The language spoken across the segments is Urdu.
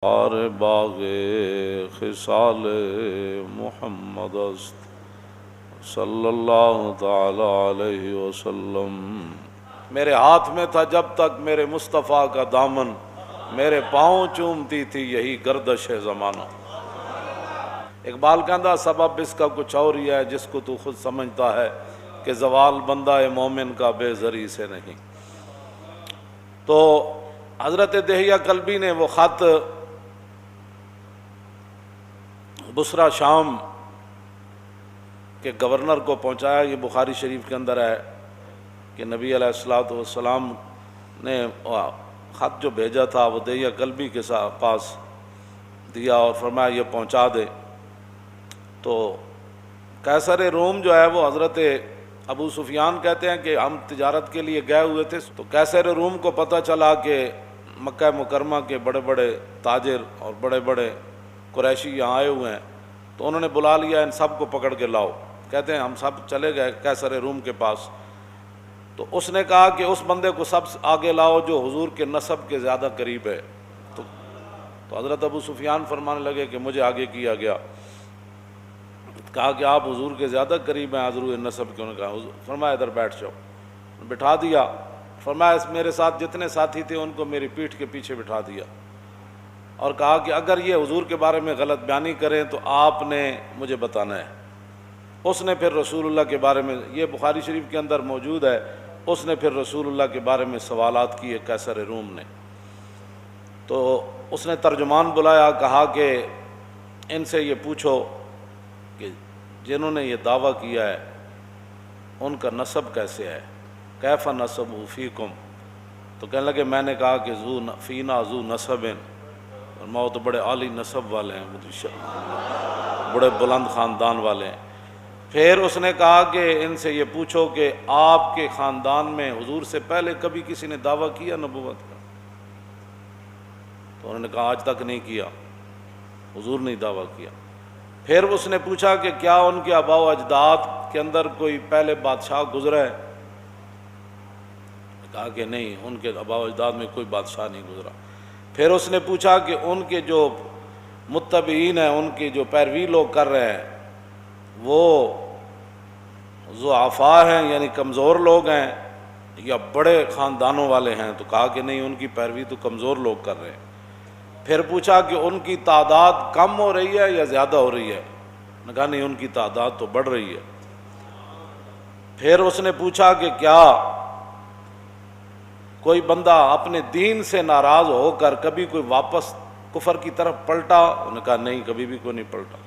اور باغ خصال محمد است صلی اللہ تعالی علیہ وسلم۔ میرے ہاتھ میں تھا جب تک میرے مصطفیٰ کا دامن، میرے پاؤں چومتی تھی یہی گردش زمانہ۔ اقبال کہندا سبب اس کا کچھ اور ہی ہے جس کو تو خود سمجھتا ہے کہ زوال بندہ مومن کا بے زری سے نہیں۔ تو حضرت دہیہ کلبی نے وہ خط بصرہ شام کے گورنر کو پہنچایا۔ یہ بخاری شریف کے اندر ہے کہ نبی علیہ الصلوۃ والسلام نے خط جو بھیجا تھا وہ دہیہ کلبی کے پاس دیا اور فرمایا یہ پہنچا دے۔ تو قیصر روم جو ہے وہ حضرت ابو سفیان کہتے ہیں کہ ہم تجارت کے لیے گئے ہوئے تھے، تو قیصر روم کو پتہ چلا کہ مکہ مکرمہ کے بڑے بڑے تاجر اور بڑے بڑے قریشی یہاں آئے ہوئے ہیں، تو انہوں نے بلا لیا ان سب کو پکڑ کے لاؤ۔ کہتے ہیں ہم سب چلے گئے قیصر روم کے پاس، تو اس نے کہا کہ اس بندے کو سب آگے لاؤ جو حضور کے نسب کے زیادہ قریب ہے۔ تو حضرت ابو سفیان فرمانے لگے کہ مجھے آگے کیا گیا۔ کہا کہ آپ حضور کے زیادہ قریب ہیں حضور نسب کے؟ انہوں نے کہا، فرمایا ادھر بیٹھ جاؤ۔ بٹھا دیا۔ فرمایا میرے ساتھ جتنے ساتھی تھے ان کو میری پیٹھ کے پیچھے بٹھا دیا اور کہا کہ اگر یہ حضور کے بارے میں غلط بیانی کریں تو آپ نے مجھے بتانا ہے۔ اس نے پھر رسول اللہ کے بارے میں، یہ بخاری شریف کے اندر موجود ہے، اس نے پھر رسول اللہ کے بارے میں سوالات کیے قیصر روم نے۔ تو اس نے ترجمان بلایا، کہا کہ ان سے یہ پوچھو کہ جنہوں نے یہ دعویٰ کیا ہے ان کا نسب کیسے ہے، کیف نسب فیکم؟ تو کہنے لگے میں نے کہا کہ فینا ذو نسب، اور تو بڑے عالی نسب والے ہیں، بڑے بلند خاندان والے ہیں۔ پھر اس نے کہا کہ ان سے یہ پوچھو کہ آپ کے خاندان میں حضور سے پہلے کبھی کسی نے دعویٰ کیا نبوت کا؟ تو انہوں نے کہا آج تک نہیں کیا، حضور نے دعویٰ کیا۔ پھر اس نے پوچھا کہ کیا ان کے آباء و اجداد کے اندر کوئی پہلے بادشاہ گزرا ہے؟ کہا کہ نہیں، ان کے آباء و اجداد میں کوئی بادشاہ نہیں گزرا۔ پھر اس نے پوچھا کہ ان کے جو متبعین ہیں، ان کی جو پیروی لوگ کر رہے ہیں، وہ ضعفاء ہیں یعنی کمزور لوگ ہیں یا بڑے خاندانوں والے ہیں؟ تو کہا کہ نہیں، ان کی پیروی تو کمزور لوگ کر رہے ہیں۔ پھر پوچھا کہ ان کی تعداد کم ہو رہی ہے یا زیادہ ہو رہی ہے؟ نے کہا نہیں، ان کی تعداد تو بڑھ رہی ہے۔ پھر اس نے پوچھا کہ کیا کوئی بندہ اپنے دین سے ناراض ہو کر کبھی کوئی واپس کفر کی طرف پلٹا؟ انہوں نے کہا نہیں، کبھی بھی کوئی نہیں پلٹا۔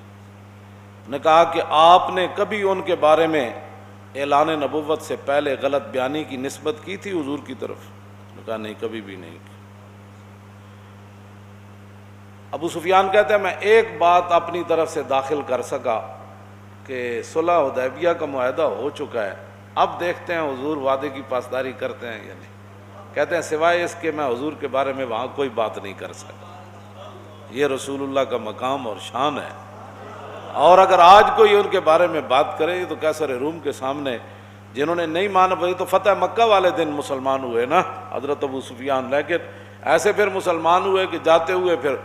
نے کہا کہ آپ نے کبھی ان کے بارے میں اعلان نبوت سے پہلے غلط بیانی کی نسبت کی تھی حضور کی طرف؟ نے کہا نہیں، کبھی بھی نہیں کی۔ ابو سفیان کہتے ہیں میں ایک بات اپنی طرف سے داخل کر سکا کہ صلح حدیبیہ کا معاہدہ ہو چکا ہے، اب دیکھتے ہیں حضور وعدے کی پاسداری کرتے ہیں یا نہیں۔ کہتے ہیں سوائے اس کے میں حضور کے بارے میں وہاں کوئی بات نہیں کر سکا۔ یہ رسول اللہ کا مقام اور شان ہے، اور اگر آج کوئی ان کے بارے میں بات کرے تو قیصر روم کے سامنے جنہوں نے نہیں مانا، وہی تو فتح مکہ والے دن مسلمان ہوئے نا حضرت ابو سفیان، لیکن ایسے پھر مسلمان ہوئے کہ جاتے ہوئے پھر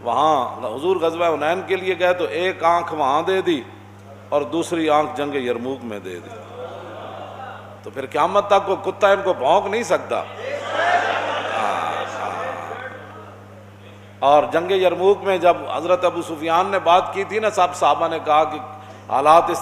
وہاں حضور غزوہ حنین کے لیے گئے تو ایک آنکھ وہاں دے دی اور دوسری آنکھ جنگ یرموک میں دے دی، تو پھر قیامت تک کو کتا ان کو بھونک نہیں سکتا۔ اور جنگ یرموک میں جب حضرت ابو سفیان نے بات کی تھی نا، سب صحابہ نے کہا کہ حالات اس